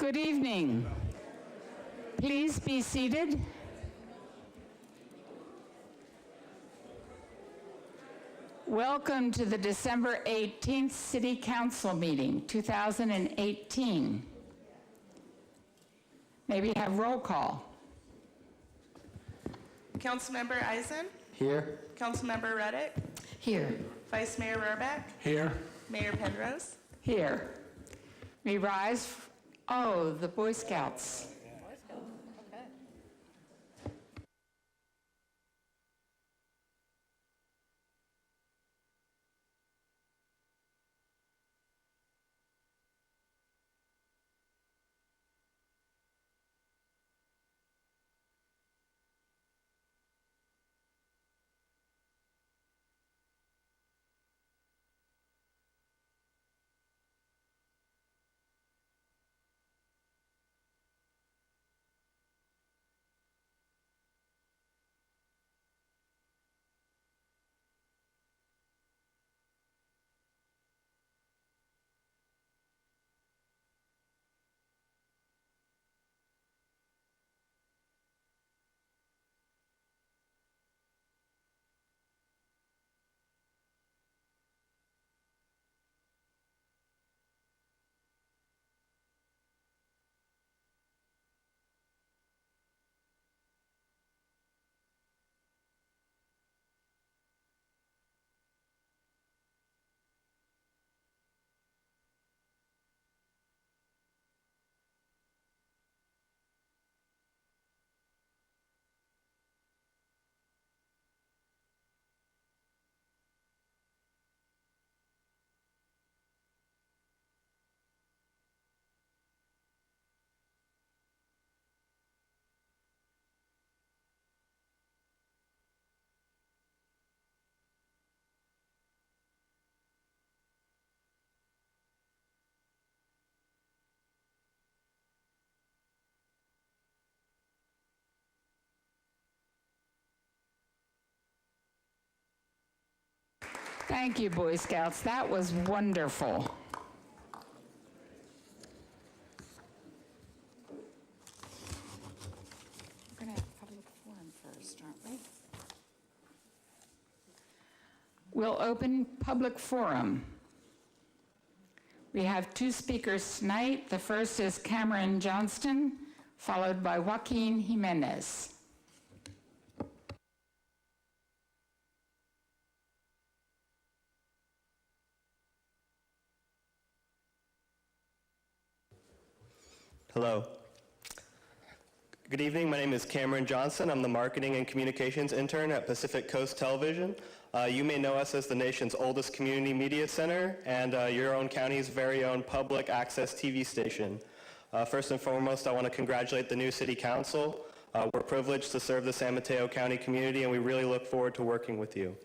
Good evening. Please be seated. Welcome to the December 18th City Council meeting, 2018. Maybe have roll call. Councilmember Eisen? Here. Councilmember Reddick? Here. Vice Mayor Rohrbeck? Here. Mayor Penrose? Here. We rise. Oh, the Boy Scouts. Thank you, Boy Scouts. That was wonderful. We're going to have public forum first, aren't we? We'll open public forum. We have two speakers tonight. The first is Cameron Johnston, followed by Joaquin Jimenez. Hello. Good evening. My name is Cameron Johnson. I'm the Marketing and Communications Intern at Pacific Coast Television. You may know us as the nation's oldest community media center and your own county's very own public access TV station. First and foremost, I want to congratulate the new City Council. We're privileged to serve the San Mateo County community, and we really look forward to working with you.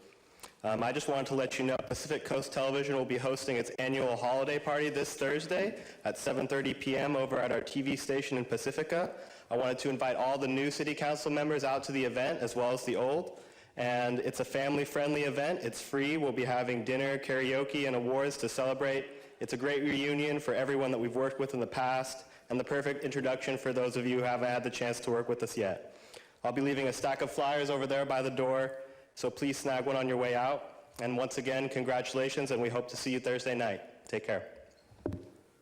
I just wanted to let you know Pacific Coast Television will be hosting its annual holiday party this Thursday at 7:30 p.m. over at our TV station in Pacifica. I wanted to invite all the new City Council members out to the event as well as the old. And it's a family-friendly event. It's free. We'll be having dinner, karaoke, and awards to celebrate. It's a great reunion for everyone that we've worked with in the past and the perfect introduction for those of you who haven't had the chance to work with us yet. I'll be leaving a stack of flyers over there by the door. So please snag one on your way out. And once again, congratulations, and we hope to see you Thursday night. Take care.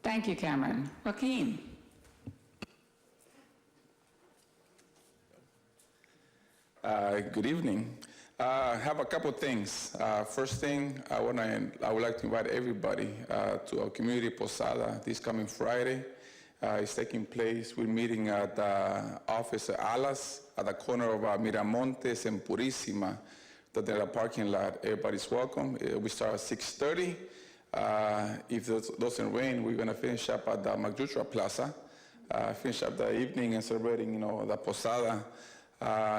Thank you, Cameron. Joaquin. Good evening. I have a couple things. First thing, I would like to invite everybody to our community posada this coming Friday. It's taking place. We're meeting at the office at Alas at the corner of Miramontes and Purísima. The parking lot. Everybody's welcome. We start at 6:30. If it doesn't rain, we're gonna finish up at the Magjutra Plaza. Finish up the evening and celebrating, the posada.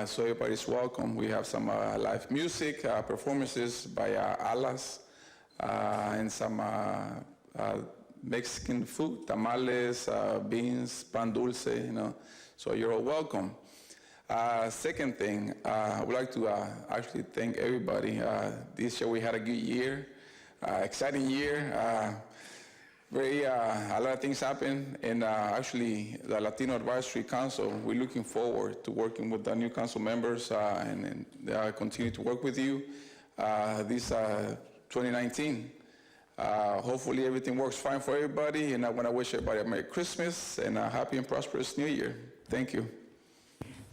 So everybody's welcome. We have some live music, performances by Alas, and some Mexican food, tamales, beans, pan dulce, So you're all welcome. Second thing, I would like to actually thank everybody. This year we had a good year, exciting year. a lot of things happen, and actually the Latino Advisory Council, we're looking forward to working with the new council members and continue to work with you this 2019. Hopefully everything works fine for everybody, and I want to wish everybody a Merry Christmas and a happy and prosperous New Year. Thank you.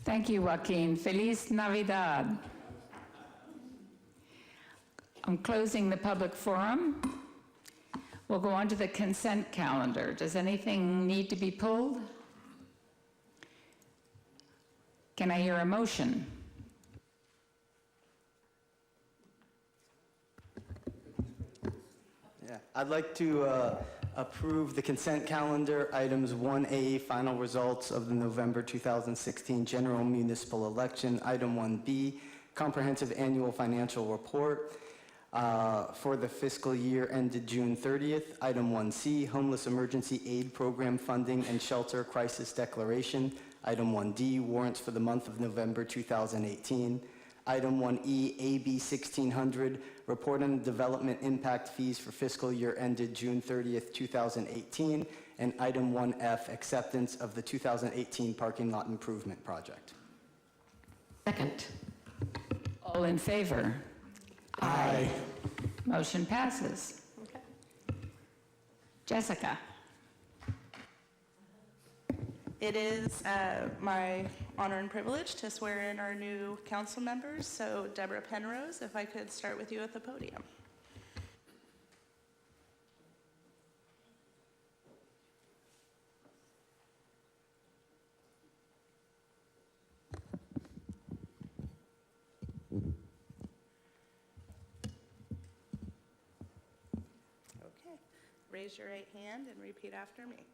Thank you, Joaquin. Feliz Navidad. I'm closing the public forum. We'll go on to the consent calendar. Does anything need to be pulled? Can I hear a motion? Yeah, I'd like to approve the consent calendar, items 1A, final results of the November 2016 general municipal election, item 1B, comprehensive annual financial report for the fiscal year ended June 30th, item 1C, homeless emergency aid program funding and shelter crisis declaration, item 1D, warrants for the month of November 2018, item 1E, AB 1600, report on development impact fees for fiscal year ended June 30th, 2018, and item 1F, acceptance of the 2018 parking lot improvement project. Second. All in favor? Aye. Motion passes. Okay. Jessica. It is my honor and privilege to swear in our new council members. So Deborah Penrose, if I could start with you at the podium. Okay. Raise your right hand and repeat after me.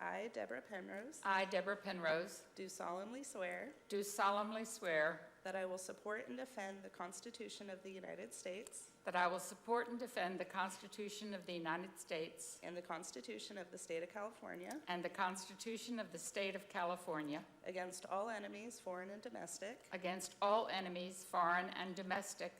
I, Deborah Penrose, I, Deborah Penrose, do solemnly swear do solemnly swear that I will support and defend the Constitution of the United States that I will support and defend the Constitution of the United States and the Constitution of the State of California and the Constitution of the State of California against all enemies, foreign and domestic, against all enemies, foreign and domestic,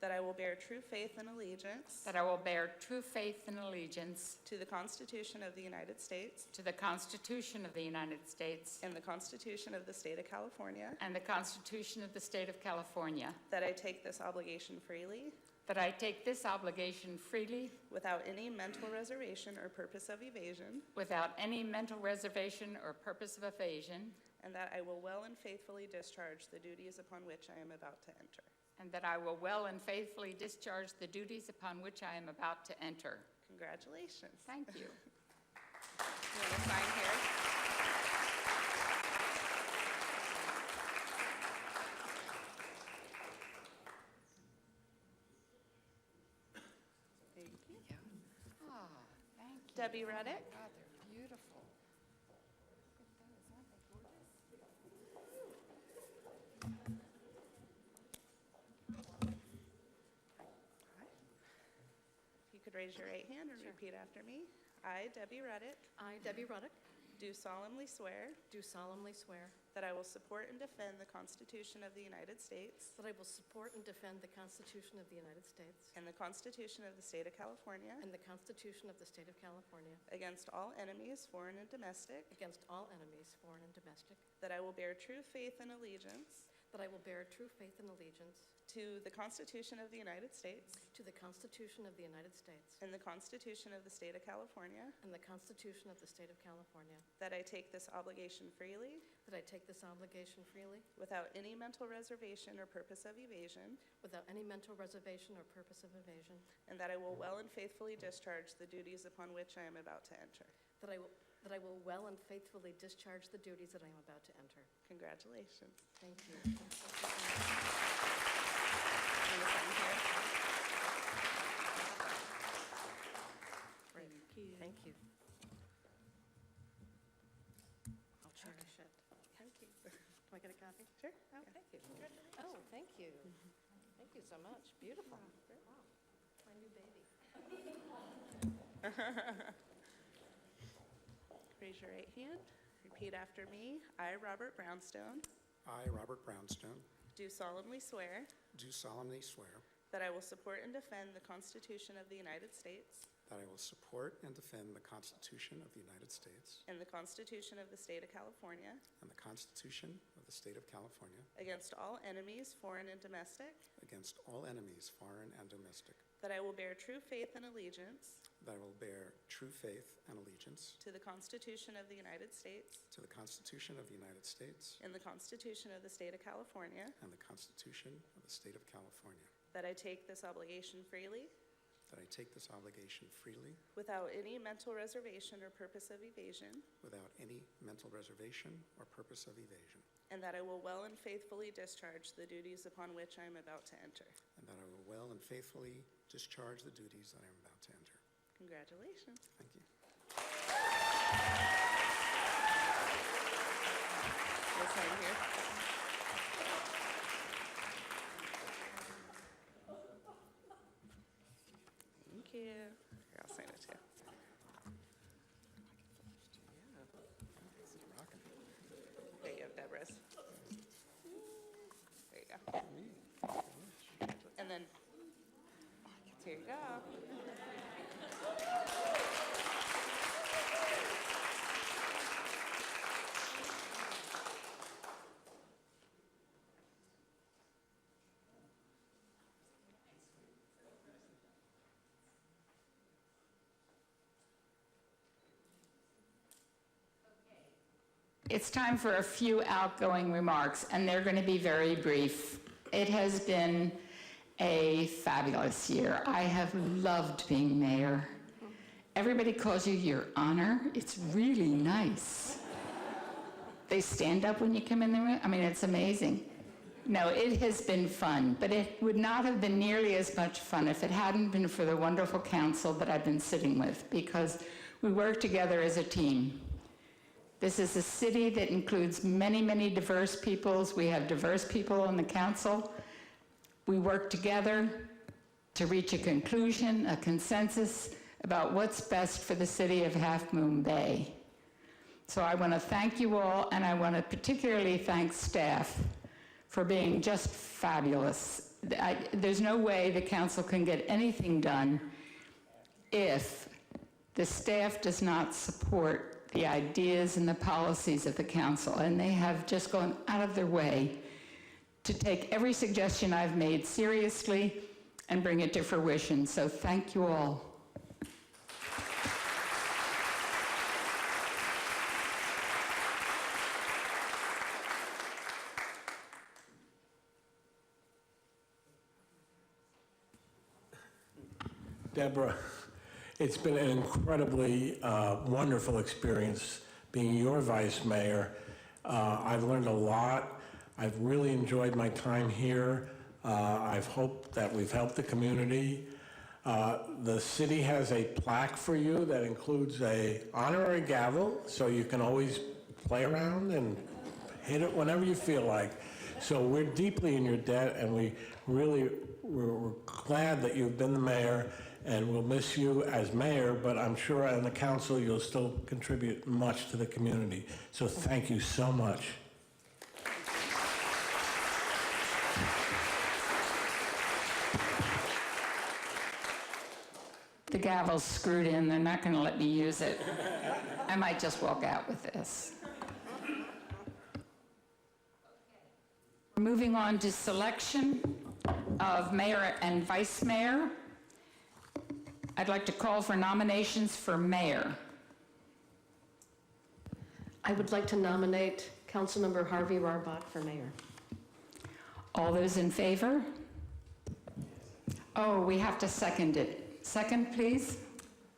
that I will bear true faith and allegiance that I will bear true faith and allegiance to the Constitution of the United States to the Constitution of the United States and the Constitution of the State of California, and the Constitution of the State of California, that I take this obligation freely that I take this obligation freely without any mental reservation or purpose of evasion, without any mental reservation or purpose of evasion, and that I will well and faithfully discharge the duties upon which I am about to enter. and that I will well and faithfully discharge the duties upon which I am about to enter. Congratulations. Thank you. You want to sign here? Thank you. Ah, thank you. Debbie Reddick. God, they're beautiful. If you could raise your right hand and repeat after me. I, Debbie Reddick, I, Debbie Ruddock, do solemnly swear do solemnly swear that I will support and defend the Constitution of the United States that I will support and defend the Constitution of the United States and the Constitution of the State of California and the Constitution of the State of California against all enemies, foreign and domestic, against all enemies, foreign and domestic, that I will bear true faith and allegiance that I will bear true faith and allegiance to the Constitution of the United States to the Constitution of the United States and the Constitution of the State of California, and the Constitution of the State of California, that I take this obligation freely that I take this obligation freely without any mental reservation or purpose of evasion, without any mental reservation or purpose of evasion, and that I will well and faithfully discharge the duties upon which I am about to enter. that I will well and faithfully discharge the duties that I am about to enter. Congratulations. Thank you. You wanna sign here? Thank you. I'll cherish it. Thank you. Do I get a copy? Sure. Oh, thank you. Oh, thank you. Thank you so much. Beautiful. Wow. My new baby. Raise your right hand. Repeat after me. I, Robert Brownstone, I, Robert Brownstone, do solemnly swear do solemnly swear that I will support and defend the Constitution of the United States that I will support and defend the Constitution of the United States and the Constitution of the State of California and the Constitution of the State of California against all enemies, foreign and domestic, against all enemies, foreign and domestic, that I will bear true faith and allegiance that I will bear true faith and allegiance to the Constitution of the United States to the Constitution of the United States and the Constitution of the State of California, and the Constitution of the State of California, that I take this obligation freely that I take this obligation freely without any mental reservation or purpose of evasion, without any mental reservation or purpose of evasion, and that I will well and faithfully discharge the duties upon which I am about to enter. and that I will well and faithfully discharge the duties that I am about to enter. Congratulations. Thank you. We'll sign here. Thank you. Here, I'll sign it too. There you go, Deborah's. There you go. And then, here you go. It's time for a few outgoing remarks, and they're going to be very brief. It has been a fabulous year. I have loved being mayor. Everybody calls you Your Honor. It's really nice. They stand up when you come in the room. I mean, it's amazing. No, it has been fun, but it would not have been nearly as much fun if it hadn't been for the wonderful council that I've been sitting with, because we work together as a team. This is a city that includes many, many diverse peoples. We have diverse people on the council. We work together to reach a conclusion, a consensus about what's best for the city of Half Moon Bay. So I want to thank you all, and I want to particularly thank staff for being just fabulous. There's no way the council can get anything done if the staff does not support the ideas and the policies of the council, and they have just gone out of their way to take every suggestion I've made seriously and bring it to fruition. So thank you all. Deborah, it's been an incredibly wonderful experience being your vice mayor. I've learned a lot. I've really enjoyed my time here. I've hoped that we've helped the community. The city has a plaque for you that includes a honorary gavel, so you can always play around and hit it whenever you feel like. So we're deeply in your debt, and we're glad that you've been the mayor, and we'll miss you as mayor, but I'm sure on the council you'll still contribute much to the community. So thank you so much. The gavel's screwed in. They're not going to let me use it. I might just walk out with this. We're moving on to selection of mayor and vice mayor. I'd like to call for nominations for mayor. I would like to nominate Councilmember Harvey Rarbach for mayor. All those in favor? Oh, we have to second it. Second, please.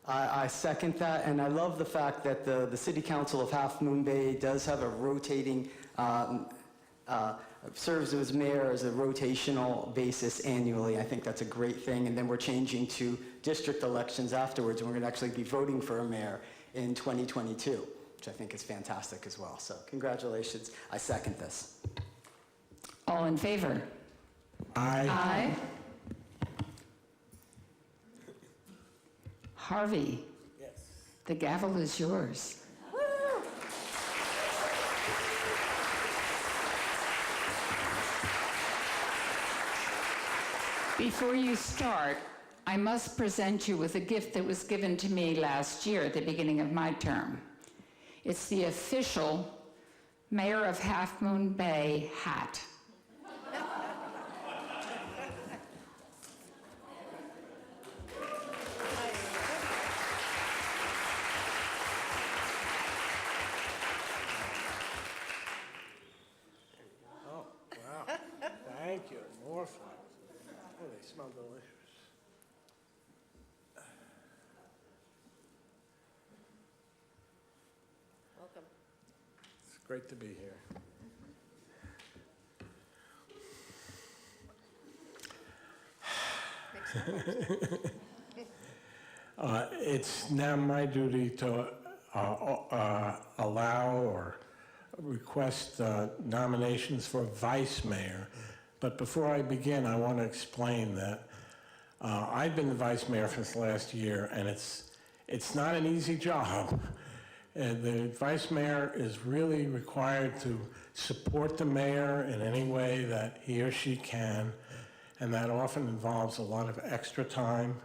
I second that, and I love the fact that the City Council of Half Moon Bay does have a rotating, serves as mayor as a rotational basis annually. I think that's a great thing, and then we're changing to district elections afterwards, and we're going to actually be voting for a mayor in 2022, which I think is fantastic as well. So congratulations. I second this. All in favor? Aye. Aye. Harvey, Yes. the gavel is yours. Before you start, I must present you with a gift that was given to me last year at the beginning of my term. It's the official Mayor of Half Moon Bay hat. Oh, wow. Thank you. More flowers. Oh, they smell delicious. Welcome. It's great to be here. It's now my duty to allow or request nominations for vice mayor. But before I begin, I want to explain that I've been the vice mayor for this last year, and it's not an easy job. The vice mayor is really required to support the mayor in any way that he or she can, and that often involves a lot of extra time.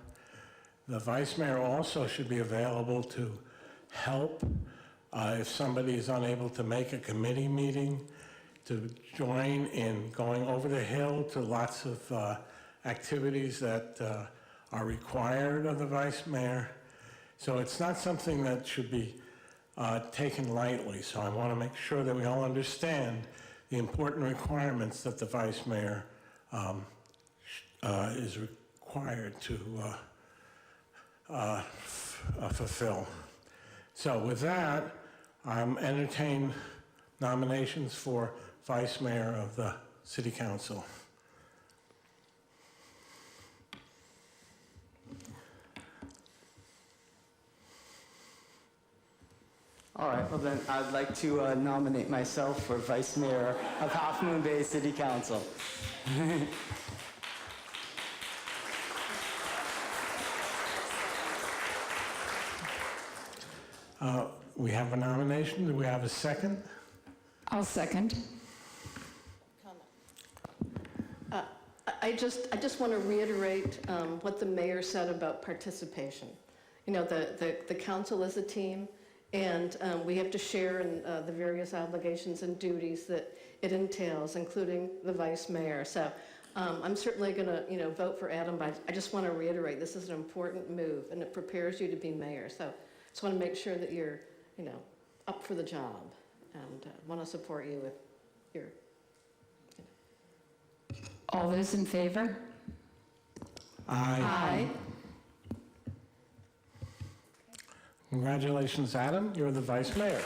The vice mayor also should be available to help if somebody is unable to make a committee meeting, to join in going over the hill to lots of activities that are required of the vice mayor. So it's not something that should be taken lightly. So I want to make sure that we all understand the important requirements that the vice mayor is required to fulfill. So with that, I'm entertain nominations for vice mayor of the city council. All right, well then, I'd like to nominate myself for Vice Mayor of Half Moon Bay City Council. We have a nomination. Do we have a second? I'll second. I just want to reiterate what the mayor said about participation. You know, the council is a team, and we have to share in the various obligations and duties that it entails, including the vice mayor. So I'm certainly going to, vote for Adam, but I just want to reiterate this is an important move, and it prepares you to be mayor. So I just want to make sure that you're, up for the job, and want to support you with your. All those in favor? Aye. Congratulations, Adam. You're the vice mayor.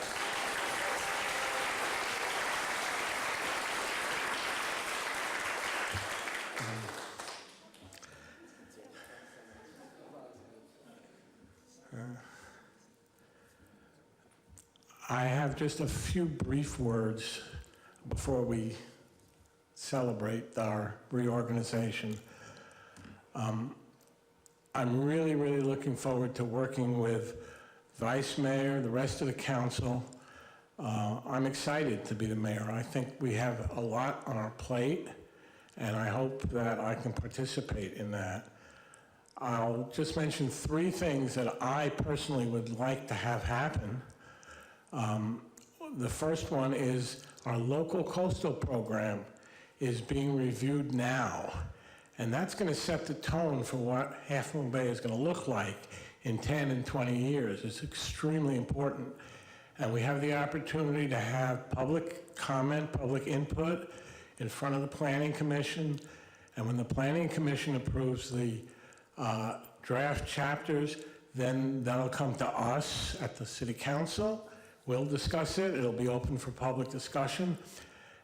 I have just a few brief words before we celebrate our reorganization. I'm really, really looking forward to working with Vice Mayor, the rest of the council. I'm excited to be the mayor. I think we have a lot on our plate, and I hope that I can participate in that. I'll just mention three things that I personally would like to have happen. The first one is our local coastal program is being reviewed now, and that's going to set the tone for what Half Moon Bay is going to look like in 10 and 20 years. It's extremely important, and we have the opportunity to have public comment, public input in front of the Planning Commission, and when the Planning Commission approves the draft chapters, then that'll come to us at the City Council. We'll discuss it. It'll be open for public discussion.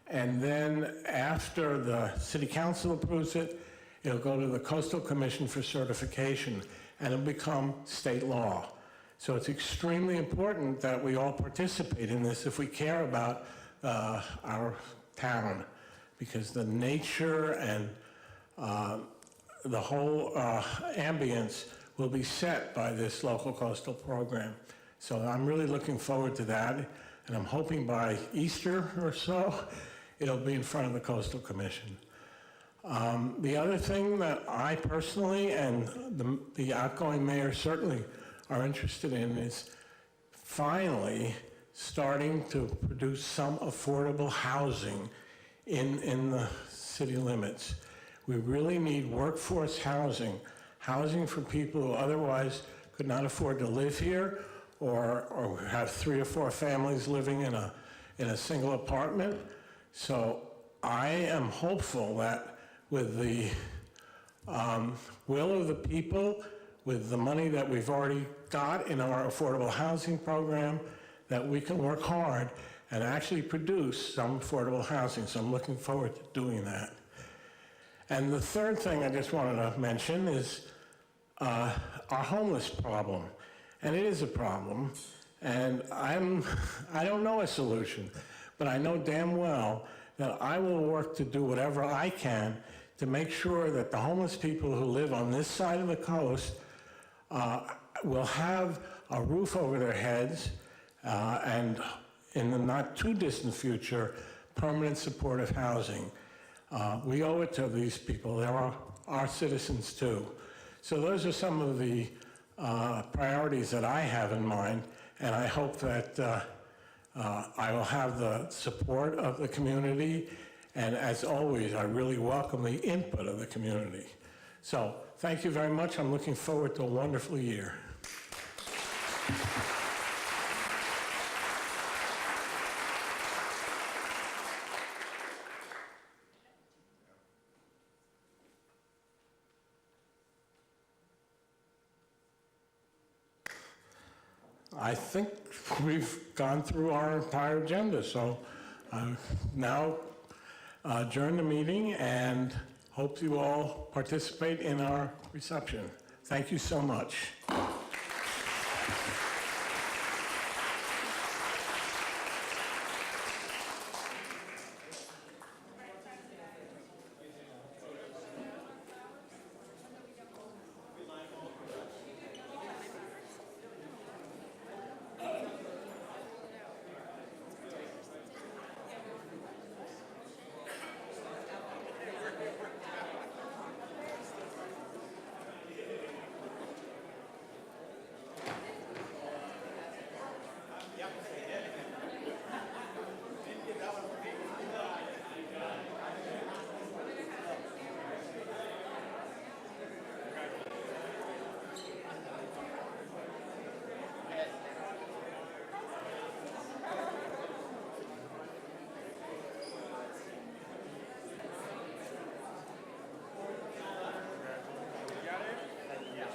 And then after the City Council approves it, it'll go to the Coastal Commission for certification, and it'll become state law. So it's extremely important that we all participate in this if we care about our town, because the nature and the whole ambience will be set by this local coastal program. So I'm really looking forward to that, and I'm hoping by Easter or so, it'll be in front of the Coastal Commission. The other thing that I personally and the outgoing mayor certainly are interested in is finally starting to produce some affordable housing in the city limits. We really need workforce housing, housing for people who otherwise could not afford to live here or have 3 or 4 families living in a single apartment. So I am hopeful that with the will of the people, with the money that we've already got in our affordable housing program, that we can work hard and actually produce some affordable housing. So I'm looking forward to doing that. And the third thing I just wanted to mention is our homeless problem. And it is a problem, and I don't know a solution, but I know damn well that I will work to do whatever I can to make sure that the homeless people who live on this side of the coast will have a roof over their heads and, in the not too distant future, permanent supportive housing. We owe it to these people. They're our citizens too. So those are some of the priorities that I have in mind, and I hope that I will have the support of the community, and as always, I really welcome the input of the community. So thank you very much. I'm looking forward to a wonderful year. I think we've gone through our entire agenda, so now adjourn the meeting and hope you all participate in our reception. Thank you so much.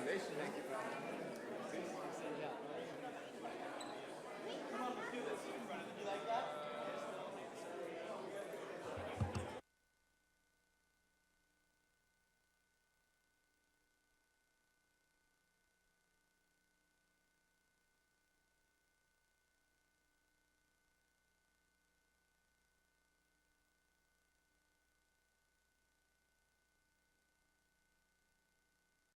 Congratulations. Thank you.